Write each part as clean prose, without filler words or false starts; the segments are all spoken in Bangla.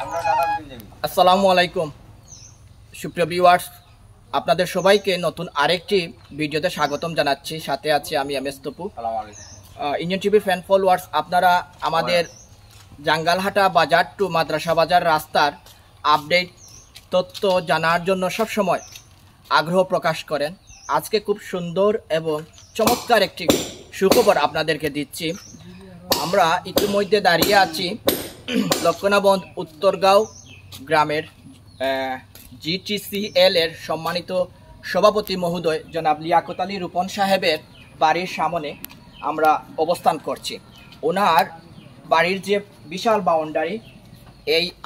আসসালামু আলাইকুম সুপ্রিয় ভিউয়ার্স, আপনাদের সবাইকে নতুন আরেকটি ভিডিওতে স্বাগতম জানাচ্ছি। সাথে আছি আমি M S Tapu. Indian TV fan followers, আপনারা আমাদের জাঙ্গালহাটা বাজার টু মাদ্রাসা বাজার রাস্তার আপডেট তথ্য জানার জন্য সবসময় আগ্রহ প্রকাশ করেন। আজকে খুব সুন্দর এবং চমৎকার একটি সুখবর আপনাদেরকে দিচ্ছি। আমরা ইতিমধ্যে দাঁড়িয়ে আছি লক্ষণাবন্ধ উত্তরগাঁও গ্রামের GTCL এর সম্মানিত সভাপতি মহোদয় জনাব লিয়াকত আলী রূপন সাহেবের বাড়ির সামনে আমরা অবস্থান করছি। ওনার বাড়ির যে বিশাল বাউন্ডারি,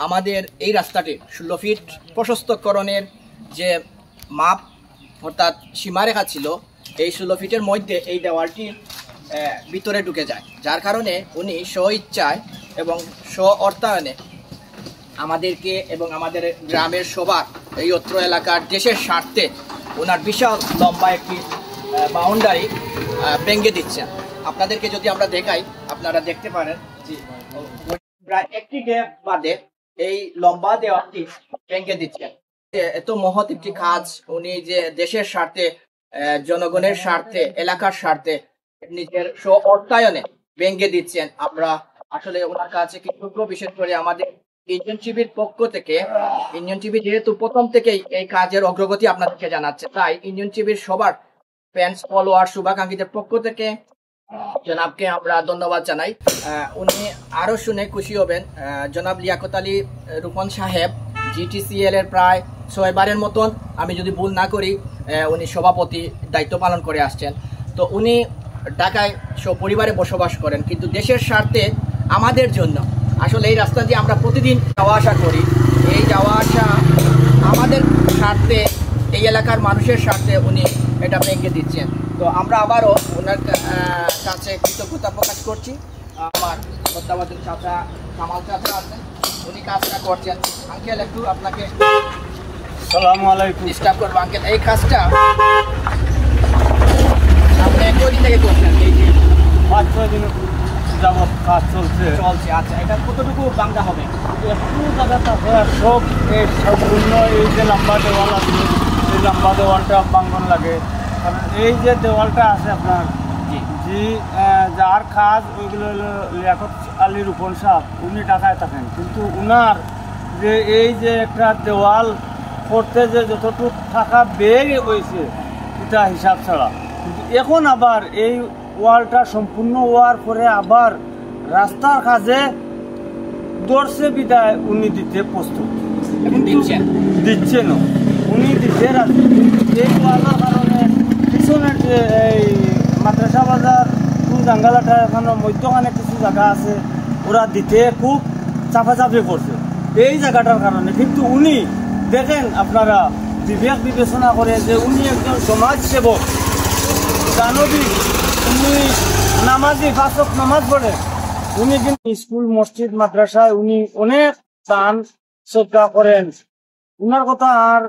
আমাদের এই রাস্তাটি 16 ফিট প্রশস্তকরণের যে মাপ অর্থাৎ সীমারেখা ছিল, এই 16 ফিটের মধ্যে এই দেওয়ালটি ভিতরে ঢুকে যায়, যার কারণে উনি স্ব ইচ্ছায় এবং স্ব অর্থায়নে আমাদেরকে এবং আমাদের গ্রামের সবার এই অত্র এলাকার দেশের স্বার্থে ওনার বিশাল লম্বা একটি বাউন্ডারি ভেঙে দিচ্ছেন। আপনাদেরকে যদি আমরা দেখাই, আপনারা দেখতে পারেন যে প্রায় একটি গ্যাপ বাদে এই লম্বা দেওয়ালটি ভেঙে দিচ্ছেন। এত মহৎ একটি কাজ উনি যে দেশের স্বার্থে, জনগণের স্বার্থে, এলাকার স্বার্থে নিজের স্ব অর্থায়নে ভেঙে দিচ্ছেন, আমরা আসলে ওনার কাছে কৃতজ্ঞ। বিশেষ করে আমাদের ইন্ডিয়ান টিভির পক্ষ থেকে, ইন্ডিয়ান টিভি যেহেতু প্রথম থেকেই এই কাজের অগ্রগতি আপনাদেরকে জানাচ্ছে, তাই ইন্ডিয়ান টিভির সবার ফ্যান্স ফলোয়ার শুভাকাঙ্ক্ষীদের পক্ষ থেকে জনাবকে আমরা ধন্যবাদ জানাই। উনি আরো শুনে খুশি হবেন, জনাব লিয়াকত আলী রূপন সাহেব GTCL এর প্রায় 6 বারের মতন, আমি যদি ভুল না করি, উনি সভাপতি দায়িত্ব পালন করে আসছেন। তো উনি ঢাকায় সপরিবারে বসবাস করেন, কিন্তু দেশের স্বার্থে আমাদের জন্য আসলে এই রাস্তা দিয়ে আমরা প্রতিদিন যাওয়া আসা করি, এই যাওয়া আসা আমাদের স্বার্থে, এই এলাকার মানুষের স্বার্থে উনি এটা ভেঙে দিচ্ছেন। তো আমরা আবারও ওনার কাছে কৃতজ্ঞতা প্রকাশ করছি। আমার তত্ত্বাবধায়ক চাচা কামাল চাচা আছেন, উনি কাজটা করছেন। আঙ্কেল, একটু আপনাকে আসসালামু আলাইকুম ডিস্টার্ব করবো। আঙ্কেল, এই কাজটা আপনি কদিন থেকে করছেন? এই যে 5-6 দিন যাবত কাজ চলছে। আচ্ছা, এটা কতটুকু বাংলা হবে? একটু জায়গাটা সব সম্পূর্ণ এই যে লম্বা দেওয়াল আছে, এই লম্বা দেওয়ালটা বাঙ্গন লাগে। কারণ এই যে দেওয়ালটা আছে আপনার, জি যার কাজ ওইগুলো হলো লিয়াকত আলী রূপন সাহেব, উনি ঢাকায় থাকেন, কিন্তু উনার যে এই যে একটা দেওয়াল করতে যে যতটুকু টাকা ব্যয় হয়েছে এটা হিসাব ছাড়া, কিন্তু এখন আবার এই ওয়ালটা সম্পূর্ণ হওয়ার পরে আবার রাস্তার কাজে দর্শে বিদায় উনি দিতে প্রস্তুত, দিচ্ছেন উনি দিতে রাজি। এই ওয়ালের কারণে পিছনের যে এই মাদ্রাসা বাজার টু জাঙ্গালহাটা এখানে মধ্যখানে কিছু জায়গা আছে, ওরা দিতে খুব চাপাচাপি করছে এই জায়গাটার কারণে। কিন্তু উনি দেখেন, আপনারা বিবেক বিবেচনা করে যে উনি একজন সমাজ সেবক, দানবিক, উনি নামাজি, 5 ওয়াক্ত নামাজ পড়ে। উনি কিন্তু স্কুল, মসজিদ, মাদ্রাসায় উনি অনেক দান শ্রদ্ধা করেন। উনার কথা আর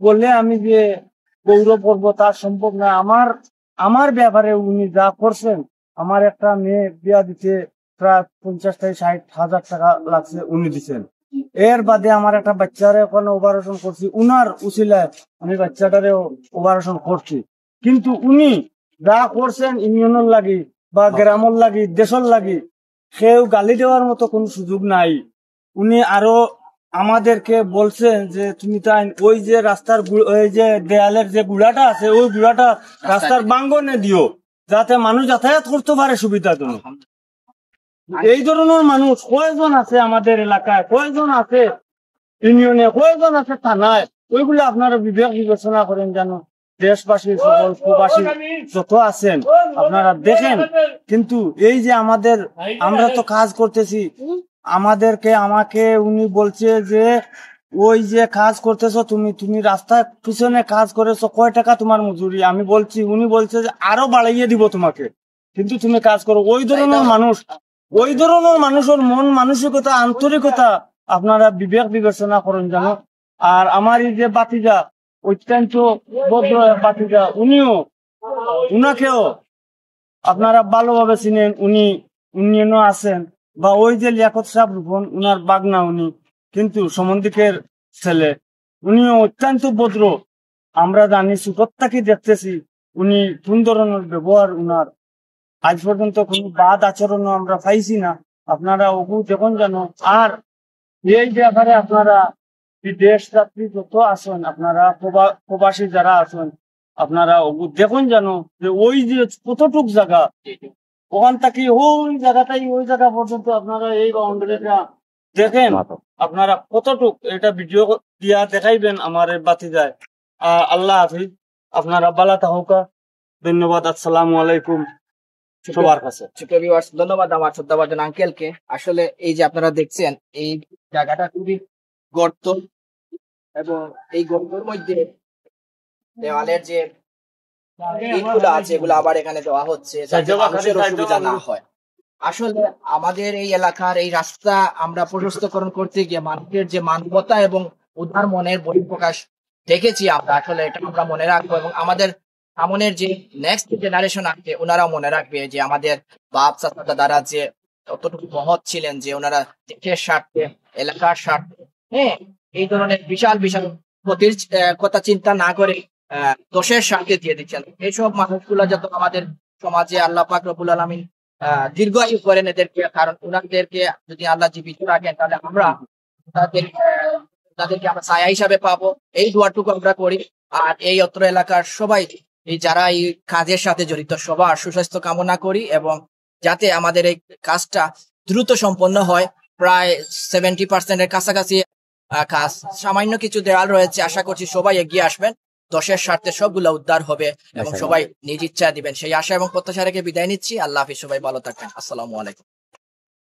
বললে আমি যে গৌরব করবো তা সম্ভব না। আমার ব্যাপারে উনি যা করছেন, আমার একটা মেয়ে বিয়া দিতে প্রায় 50-60 হাজার টাকা লাগছে, উনি দিচ্ছেন। এর বাদে আমার একটা বাচ্চারে ওখানে অপারেশন করছি, উনার উচিলায় আমি বাচ্চাটারে অপারেশন করছি। কিন্তু উনি যা করছেন ইউনিয়নের লাগি বা গ্রামের লাগি, দেশের লাগি, সেও গালি দেওয়ার মতো কোনো সুযোগ নাই। উনি আরো আমাদেরকে বলছেন যে তুমি তাই ওই যে রাস্তার ওই যে দেয়ালের যে গুড়াটা আছে, ওই গুড়াটা রাস্তার বাঙ্গনে দিও, যাতে মানুষ যাতায়াত করতে পারে সুবিধাজনক। এই ধরনের মানুষ কয়জন আছে আমাদের এলাকায়, কয়জন আছে ইউনিয়নে, কয়জন আছে থানায়, ওইগুলো আপনারা বিবেক বিবেচনা করেন যেন দেশবাসী, সকল প্রবাসী যত আছেন আপনারা দেখেন। কিন্তু এই যে আমরা তো কাজ করতেছি, আমাকে উনি বলছে যে ওই যে কাজ করতেছো তুমি রাস্তার পিছনে কাজ করেছো, কয় টাকা তোমার মজুরি? আমি বলছি, উনি বলছে যে আরো বাড়াইয়ে দিব তোমাকে, কিন্তু তুমি কাজ করো। ওই ধরনের মানুষের মন মানসিকতা, আন্তরিকতা আপনারা বিবেক বিবেচনা করেন জানো। আর আমার এই যে বাতিজা, অত্যন্ত ভদ্র বাতিজা, উনাকেও আপনারা ভালোভাবে চিনেন, উনি ইউনিয়নও আছেন, বা ওই যে লিয়াকত সাহেব রূপন, উনার বাগনা, উনি কিন্তু সমন্দিকের ছেলে, উনিও অত্যন্ত ভদ্র। আমরা জানি ছোট থেকে দেখতেছি উনি কোন ধরনের ব্যবহার উনার, আজ পর্যন্ত কোনো বাদ আচরণও আমরা পাইছি না। আপনারা ওগু দেখুন জানো। আর এই ব্যাপারে আপনারা বিদেশ যাত্রী যত আছেন, আপনারা প্রবাসী যারা আছেন, আপনারা ওগু দেখুন জানো যে ওই যে কতটুক জায়গা, ওখান থেকে ওই জায়গা পর্যন্ত আপনারা এই বাউন্ডারিটা দেখেন। আপনারা কতটুক এটা ভিডিও দিয়া দেখাইবেন আমার বাতি যায়। আল্লাহ হাফিজ, আপনারা বালা তাহকা। ধন্যবাদ। আসসালামু আলাইকুম সবার কাছে। ধন্যবাদ আমার শ্রদ্ধাভাজন আঙ্কেলকে। আসলে এই যে আপনারা দেখছেন এই জায়গাটা খুবই গর্ত, এবং এই গর্তের মধ্যে দেওয়ালের যে ইটগুলো আছে এগুলো আবার এখানে দেওয়া হচ্ছে যাতে মানুষের অসুবিধা না হয়। আসলে আমাদের এই এলাকার এই রাস্তা আমরা প্রশস্তকরণ করতে গিয়ে মানুষের যে মানবতা এবং উদার মনের বহিঃপ্রকাশ দেখেছি আমরা। আসলে এটা আমরা মনে রাখবো, এবং আমাদের সামনের যে নেক্সট জেনারেশন আসবে ওনারাও মনে রাখবে যে আমাদের বাপ চাচা দাদারা যে কতটুকু মহৎ ছিলেন, যে ওনারা দেশের স্বার্থে, এলাকার স্বার্থে, হ্যাঁ, এই ধরনের বিশাল বিশাল ক্ষতির কথা চিন্তা না করে দোষের স্বার্থে দিয়ে দিচ্ছেন। এইসব মানুষগুলো যত আমাদের সমাজে আল্লাহ পাক রব্বুল আলামিন দীর্ঘায়ু করেন এদেরকে, কারণ ওনাদেরকে যদি আল্লাহ জীবিত রাখেন তাহলে আমরা তাদেরকে আমরা ছায়া হিসাবে পাবো। এই দোয়াটুকু আমরা করি। আর এই অত্র এলাকার সবাই এই যারা এই কাজের সাথে জড়িত সবার সুস্বাস্থ্য কামনা করি, এবং যাতে আমাদের এই কাজটা দ্রুত সম্পন্ন হয়। প্রায় 70% কাছাকাছি কাজ, সামান্য কিছু দেওয়াল রয়েছে। আশা করছি সবাই এগিয়ে আসবেন, দশের স্বার্থে সবগুলো উদ্ধার হবে এবং সবাই নিজ ইচ্ছা দিবেন, সেই আশা এবং প্রত্যাশা রেখে বিদায় নিচ্ছি। আল্লাহ হাফিজ, সবাই ভালো থাকবেন। আসসালামু আলাইকুম।